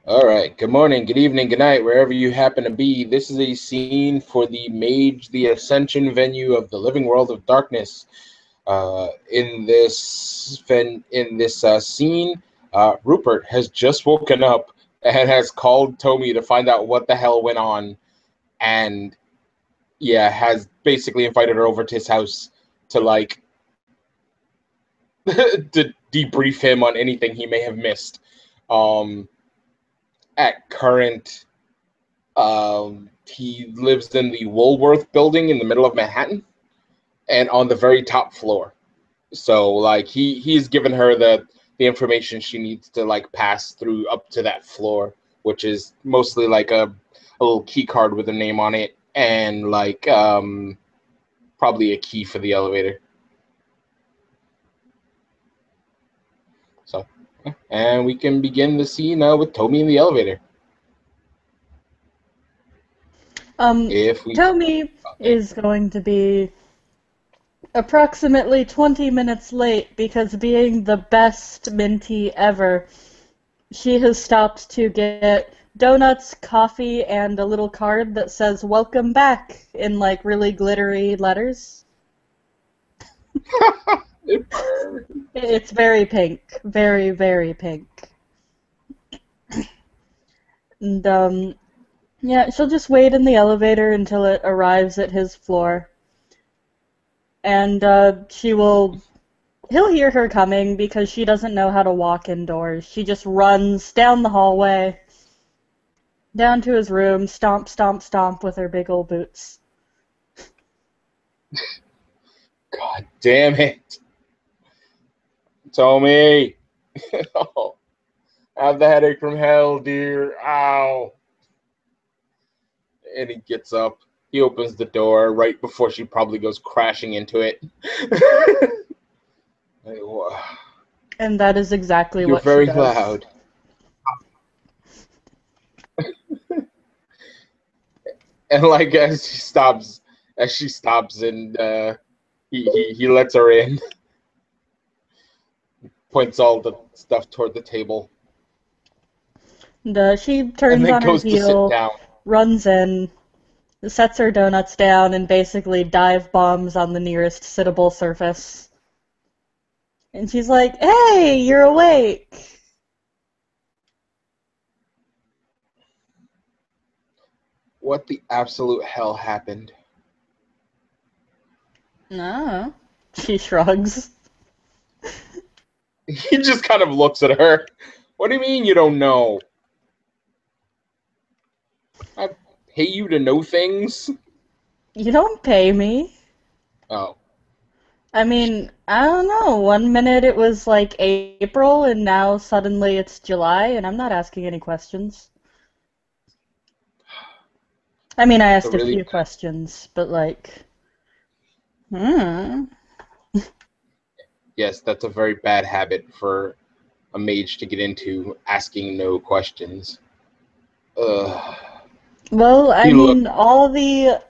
All right. Good morning, good evening, good night, wherever you happen to be. This is a scene for the Mage, the Ascension venue of the Living World of Darkness. In this scene, Rupert has just woken up and has called Tomie to find out what the hell went on, and has basically invited her over to his house to to debrief him on anything he may have missed. Um, at current He lives in the Woolworth building in the middle of Manhattan and on the very top floor. So he's given her the information she needs to pass through up to that floor, which is mostly a little key card with a name on it and probably a key for the elevator. So and we can begin the scene with Tomie in the elevator. If we Tomie okay. is going to be approximately 20 minutes late because being the best Minty ever, she has stopped to get donuts, coffee, and a little card that says "Welcome back" in really glittery letters. It's very pink, very, very pink. And yeah, she'll just wait in the elevator until it arrives at his floor. And he'll hear her coming because she doesn't know how to walk indoors. She just runs down the hallway, down to his room, stomp, stomp, stomp with her big old boots. God damn it, Tomie! Oh, I have the headache from hell, dear. Ow! And he gets up. He opens the door right before she probably goes crashing into it. And that is exactly You're what she very does. loud. And as she stops, and he lets her in, points all the stuff toward the table, And she and turns then on her goes to sit heel, down. runs in, sets her donuts down, and basically dive bombs on the nearest sittable surface. And she's like, "Hey, you're awake." What the absolute hell happened? No. She shrugs. He just kind of looks at her. What do you mean you don't know? I pay you to know things? You don't pay me. Oh. I mean, I don't know. One minute it was like April, and now suddenly it's July, and I'm not asking any questions. I mean, I It's a asked a really few questions, but hmm. Yes, that's a very bad habit for a mage to get into, asking no questions. Ugh. Well, I He looked. mean, all the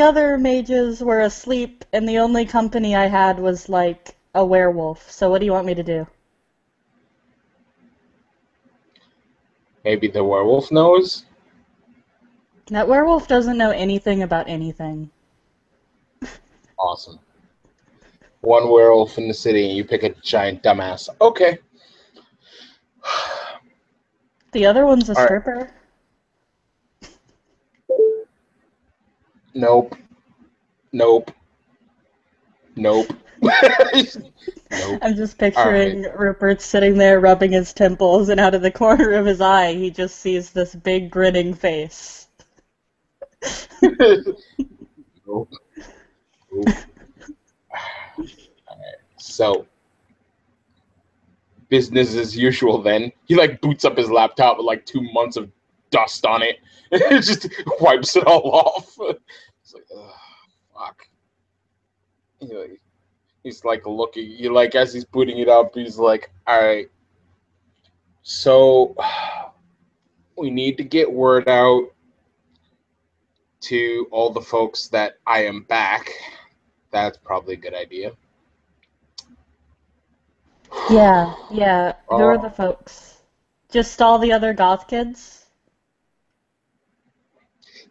other mages were asleep, and the only company I had was like a werewolf. So what do you want me to do? Maybe the werewolf knows. That werewolf doesn't know anything about anything. Awesome. One werewolf in the city, and you pick a giant dumbass. Okay. The other one's a All right. stripper. Nope. Nope. Nope. Nope. I'm just All right. picturing Rupert sitting there rubbing his temples, and out of the corner of his eye, he just sees this big grinning face. Nope. Nope. So business as usual. Then he boots up his laptop with 2 months of dust on it. It just wipes it all off. It's like, ugh, fuck. He's looking. As he's booting it up, he's like, all right. So we need to get word out to all the folks that I am back. That's probably a good idea. Yeah, yeah. Who are Uh, the folks? Just all the other goth kids?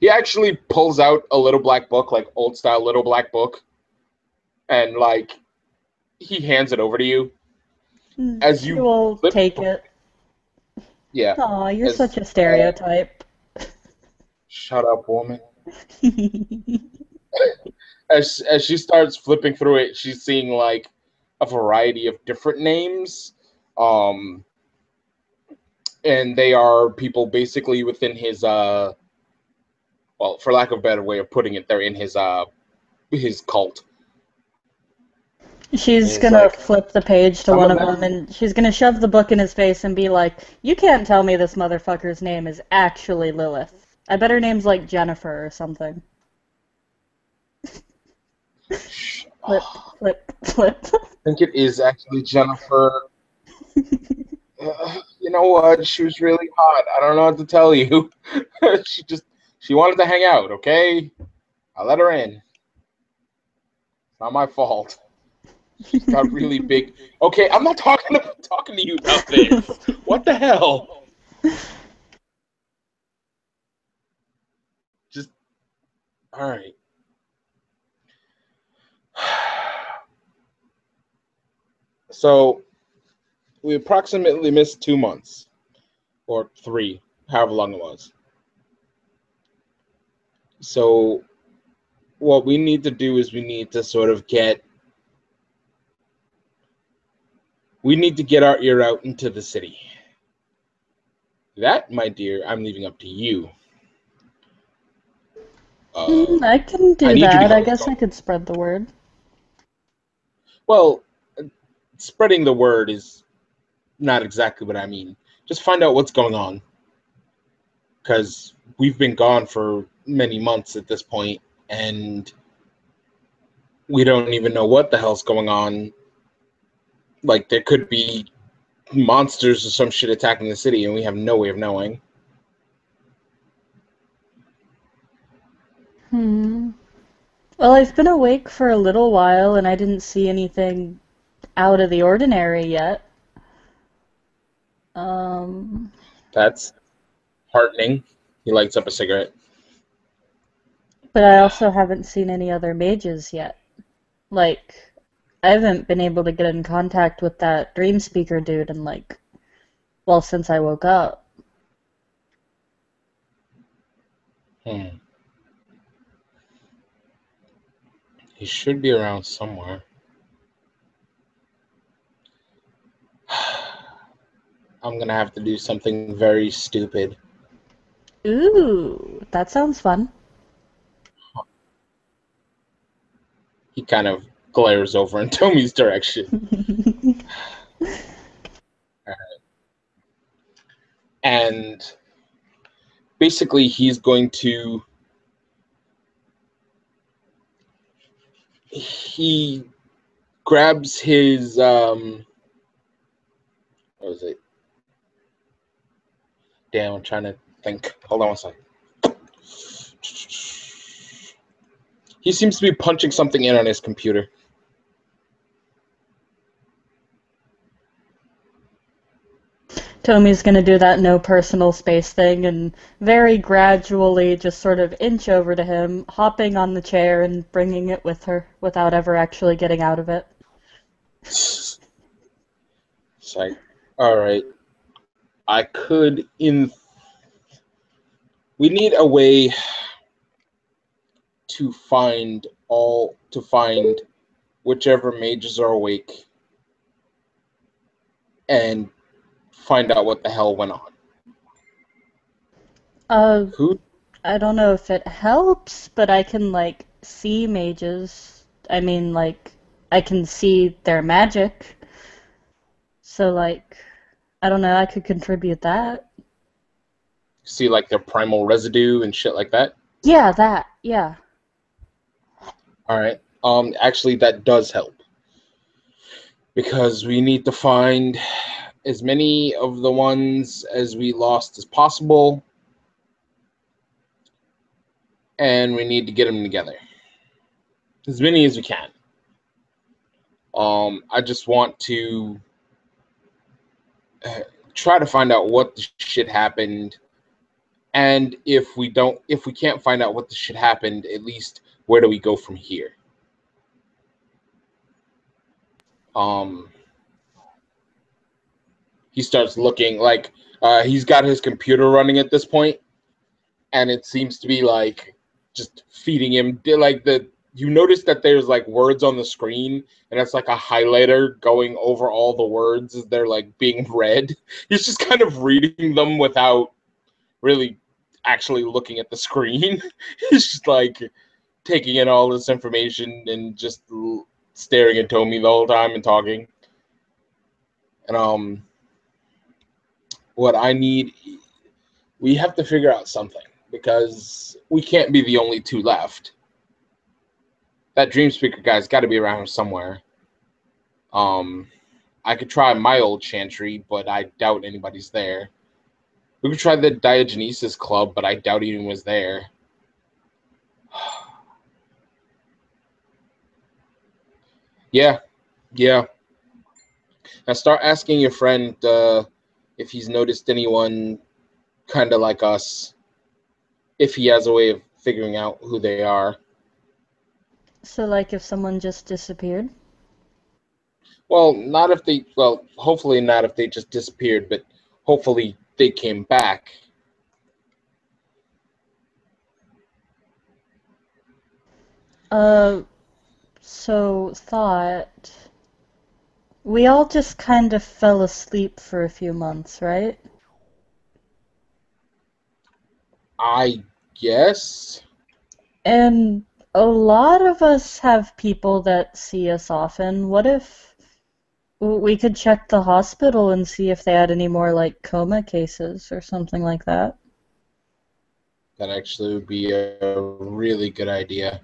He actually pulls out a little black book, like old style little black book, and like he hands it over to you as She you will flip. take it. Yeah, Aw, you're as such a stereotype. shut up, woman. As she starts flipping through it, she's seeing like a variety of different names, um, and they are people basically within his well, for lack of a better way of putting it, they're in his cult. And She's he's gonna like, flip the page to some one of of them them. and she's gonna shove the book in his face and be like, "You can't tell me this motherfucker's name is actually Lilith. I bet her name's like Jennifer or something." Flip, I flip, flip. think it is actually Jennifer. You know what? She was really hot. I don't know what to tell you. She wanted to hang out. Okay, I let her in. It's not my fault. She's got really big. Okay, I'm not talking to you about this. What the hell? Just all right. So we approximately missed 2 months or three, however long it was. So what we need to do is we need to get our ear out into the city. That, my dear, I'm leaving up to you. I can I do need you to that. go. I guess I could spread the word. Well, spreading the word is not exactly what I mean. Just find out what's going on, because we've been gone for many months at this point, and we don't even know what the hell's going on. Like, there could be monsters or some shit attacking the city, and we have no way of knowing. Hmm. Well, I've been awake for a little while and I didn't see anything out of the ordinary yet. Um, That's heartening. He lights up a cigarette. but I also haven't seen any other mages yet. Like, I haven't been able to get in contact with that dream speaker dude in like, well, since I woke up. Hmm. He should be around somewhere. I'm gonna have to do something very stupid. Ooh, that sounds fun. He kind of glares over in Tomie's direction. And basically, he grabs his, what was it? Damn, I'm trying to think. Hold on one second. He seems to be punching something in on his computer. Tomie's gonna do that no personal space thing and very gradually just sort of inch over to him, hopping on the chair and bringing it with her without ever actually getting out of it. It's like, all right, I could in. We need a way to find whichever mages are awake and find out what the hell went on. Uh, Who? I don't know if it helps, but I can like see mages. I mean, like, I can see their magic. So, like, I don't know, I could contribute that. See, like their primal residue and shit like that. Yeah, that. Yeah. All right. Actually, that does help because we need to find as many of the ones as we lost as possible, and we need to get them together as many as we can. I just want to try to find out what the shit happened, and if we can't find out what the shit happened, at least where do we go from here? Um, he starts looking like he's got his computer running at this point, and it seems to be like just feeding him like the. You notice that there's like words on the screen, and it's like a highlighter going over all the words as they're like being read. He's just kind of reading them without really actually looking at the screen. He's just like taking in all this information and just staring at Tomie the whole time and talking. And what I need, we have to figure out something because we can't be the only two left. That dream speaker guy's got to be around here somewhere. I could try my old chantry, but I doubt anybody's there. We could try the Diogenesis Club, but I doubt anyone was there. Yeah. Now start asking your friend if he's noticed anyone kind of like us, if he has a way of figuring out who they are. So, like, if someone just disappeared? Well, not if they, well, hopefully not if they just disappeared, but hopefully they came back. So thought. We all just kind of fell asleep for a few months, right? I guess. And a lot of us have people that see us often. What if we could check the hospital and see if they had any more like coma cases or something like that? That actually would be a really good idea.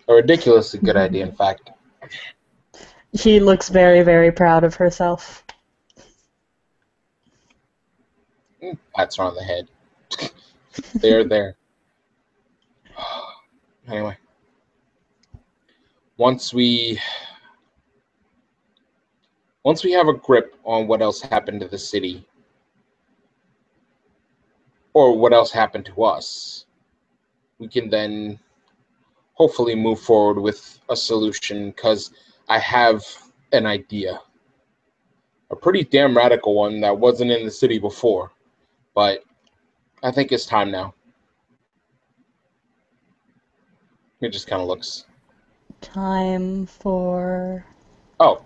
A ridiculously good idea, in fact. She looks very, very proud of herself. Pats her on the head. They're there. Anyway, once we have a grip on what else happened to the city, or what else happened to us, we can then hopefully move forward with a solution, because I have an idea. A pretty damn radical one that wasn't in the city before, but I think it's time now. It just kind of looks. Time for. Oh.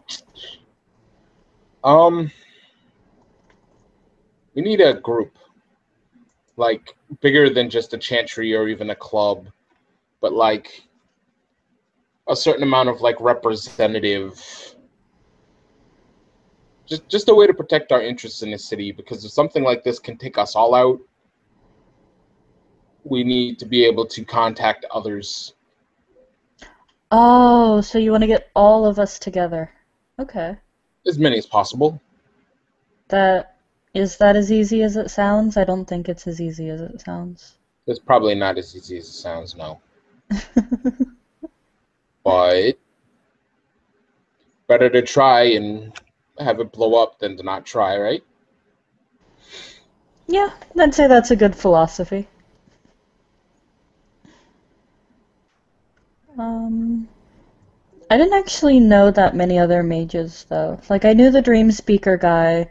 We need a group. Like, bigger than just a chantry or even a club, but like a certain amount of like representative, just a way to protect our interests in the city, because if something like this can take us all out, we need to be able to contact others. Oh, so you want to get all of us together. Okay. As many as possible. That is that as easy as it sounds? I don't think it's as easy as it sounds. It's probably not as easy as it sounds, no. But better to try and have it blow up than to not try, right? Yeah, I'd say that's a good philosophy. Um, I didn't actually know that many other mages, though. Like, I knew the Dream Speaker guy,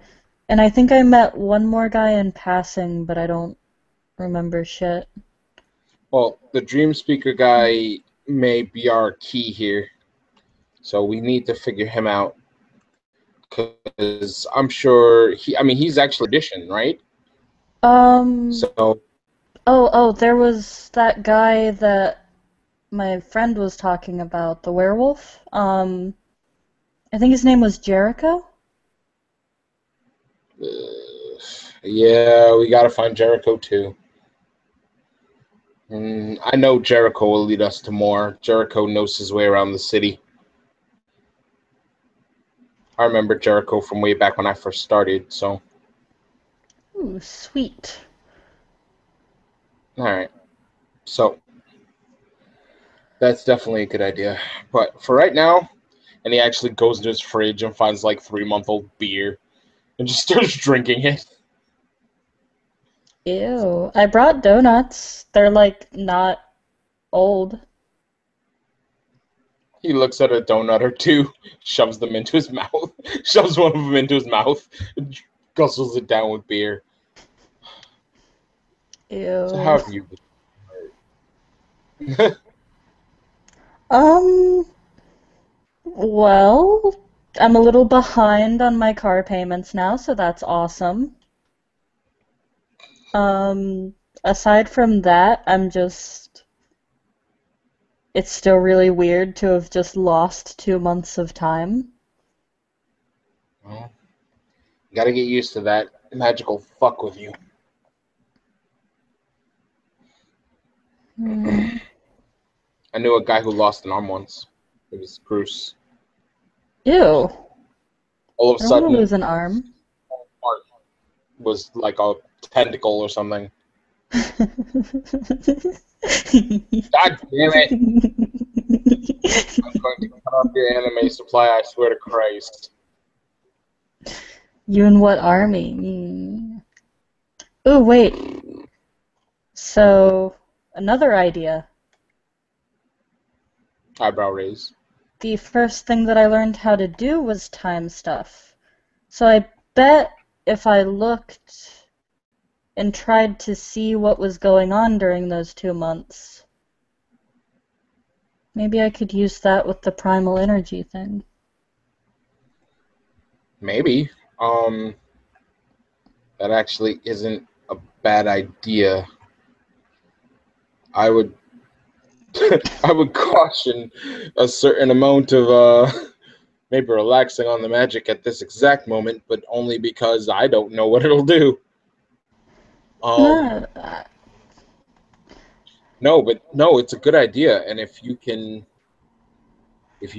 and I think I met one more guy in passing, but I don't remember shit. Well, the Dream Speaker guy may be our key here, so we need to figure him out. Because I'm sure he's actually auditioned, right? Um, So, there was that guy that my friend was talking about, the werewolf. I think his name was Jericho. yeah, we gotta find Jericho too. I know Jericho will lead us to more. Jericho knows his way around the city. I remember Jericho from way back when I first started, so. Ooh, sweet. Alright. So, that's definitely a good idea. But for right now, And he actually goes into his fridge and finds like 3-month-old beer and just starts drinking it. Ew. I brought donuts. They're like not old. He looks at a donut or two, shoves them into his mouth, shoves one of them into his mouth, and guzzles it down with beer. So how Ew. have you been? Um, well, I'm a little behind on my car payments now, so that's awesome. Um, Aside from that, it's still really weird to have just lost 2 months of time. Well, gotta get used to that magical fuck with you. Hmm. I knew a guy who lost an arm once. It was Bruce. Ew. All of a I don't want to sudden, lose an arm. part was like a tentacle or something. God damn it! I'm going to cut off your anime supply, I swear to Christ. You and what army? Oh, wait. So, another idea. Eyebrow raise. The first thing that I learned how to do was time stuff. So I bet if I looked and tried to see what was going on during those 2 months, maybe I could use that with the primal energy thing. Maybe. That actually isn't a bad idea. I would I would caution a certain amount of maybe relaxing on the magic at this exact moment, but only because I don't know what it'll do. Um No, no, but no, it's a good idea, and if you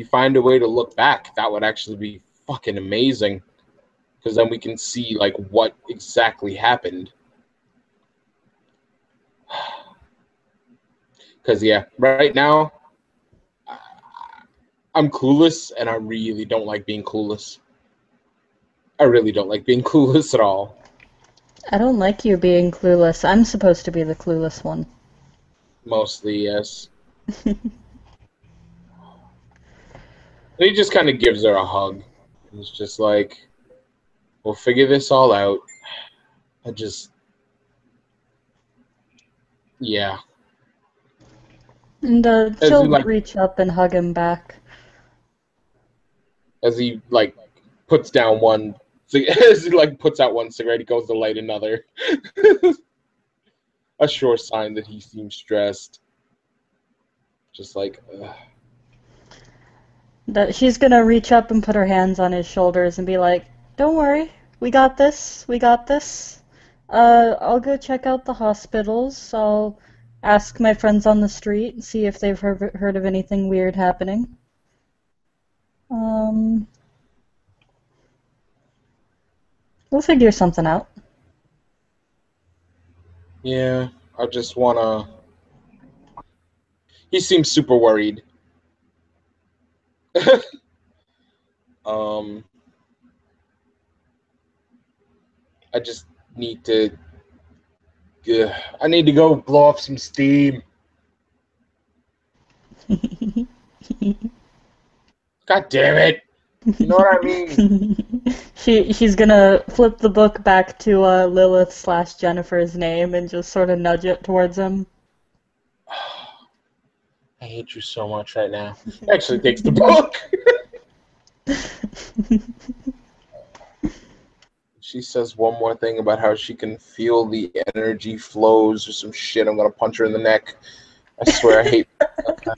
find a way to look back, that would actually be fucking amazing, because then we can see like what exactly happened. Because yeah, right now I'm clueless, and I really don't like being clueless. I really don't like being clueless at all. I don't like you being clueless. I'm supposed to be the clueless one. Mostly, yes. And he just kind of gives her a hug. He's just like, we'll figure this all out. I just, yeah. And As he she'll like, reach up and hug him back. as he like puts down one, as he like puts out one cigarette, he goes to light another. A sure sign that he seems stressed. Just like, ugh. That she's gonna reach up and put her hands on his shoulders and be like, "Don't worry, we got this. We got this. I'll go check out the hospitals. I'll ask my friends on the street and see if they've heard of anything weird happening. Um, we'll figure something out." Yeah. I just wanna. He seems super worried. um, I just need to. I need to go blow off some steam. God damn it! You know what I mean? She's gonna flip the book back to Lilith slash Jennifer's name and just sort of nudge it towards him. I hate you so much right now. Actually, takes the book. She says one more thing about how she can feel the energy flows or some shit. I'm gonna punch her in the neck. I swear I hate that.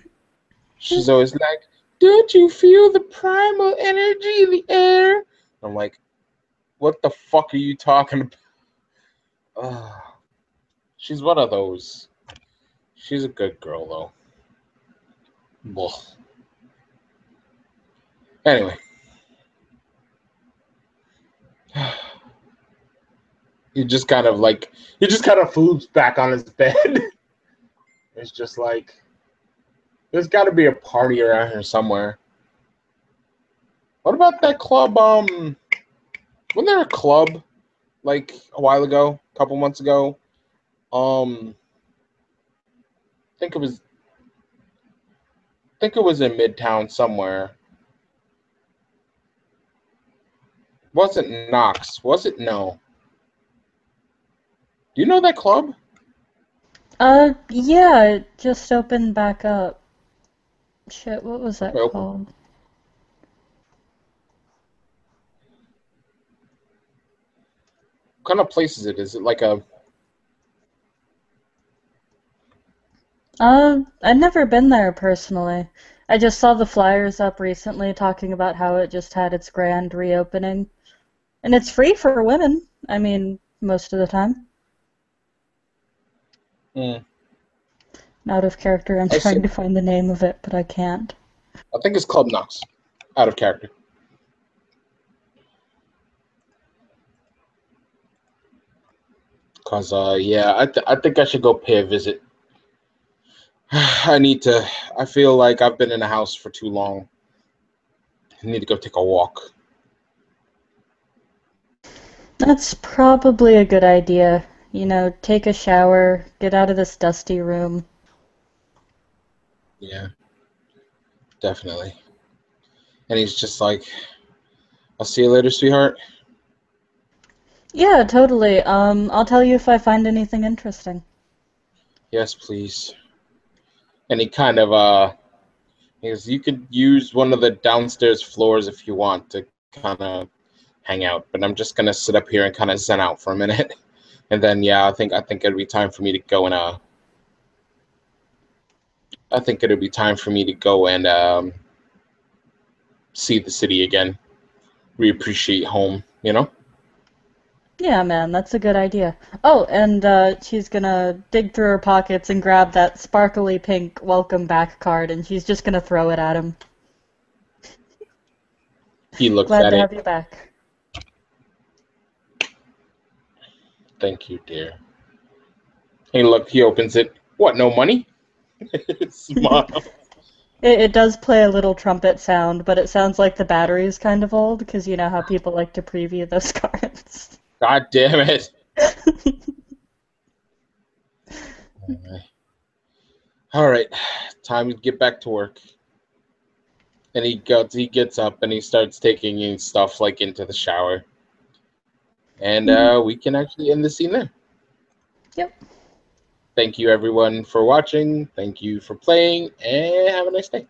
She's always like, "Don't you feel the primal energy in the air?" I'm like, "What the fuck are you talking about?" She's one of those. She's a good girl though. Ugh. Anyway, he just kind of fools back on his bed. It's just like there's got to be a party around here somewhere. What about that club? Wasn't there a club like a while ago, a couple months ago? I think it was. I think it was in Midtown somewhere. Wasn't Knox? Was it? No. Do you know that club? Yeah, it just opened back up. Shit, what was that Open. called? What kind of place is it? Is it like a? I've never been there personally. I just saw the flyers up recently talking about how it just had its grand reopening. And it's free for women. I mean, most of the time. Mm, Out of character, I'm I see. trying to find the name of it, but I can't. I think it's Club Knox. Out of character. Cause yeah, I think I should go pay a visit. I need to. I feel like I've been in the house for too long. I need to go take a walk. That's probably a good idea. You know, take a shower, get out of this dusty room. Yeah, definitely. And he's just like, "I'll see you later, sweetheart." Yeah, totally. I'll tell you if I find anything interesting. Yes, please. And he kind of he goes, "You could use one of the downstairs floors if you want to kind of hang out, but I'm just gonna sit up here and kind of zen out for a minute." And then yeah, I think it'll be time for me to go and I think it'll be time for me to go and see the city again, reappreciate home, you know? Yeah, man, that's a good idea. Oh, and she's gonna dig through her pockets and grab that sparkly pink welcome back card, and she's just gonna throw it at him. He looks Glad at to it. have you back. Thank you, dear. Hey, look, he opens it. What, no money? Smile. It does play a little trumpet sound, but it sounds like the battery is kind of old, because you know how people like to preview those cards. God damn it. All right, time to get back to work. And he gets up and he starts taking his stuff like into the shower. And we can actually end the scene there. Yep. Thank you everyone for watching. Thank you for playing and have a nice day.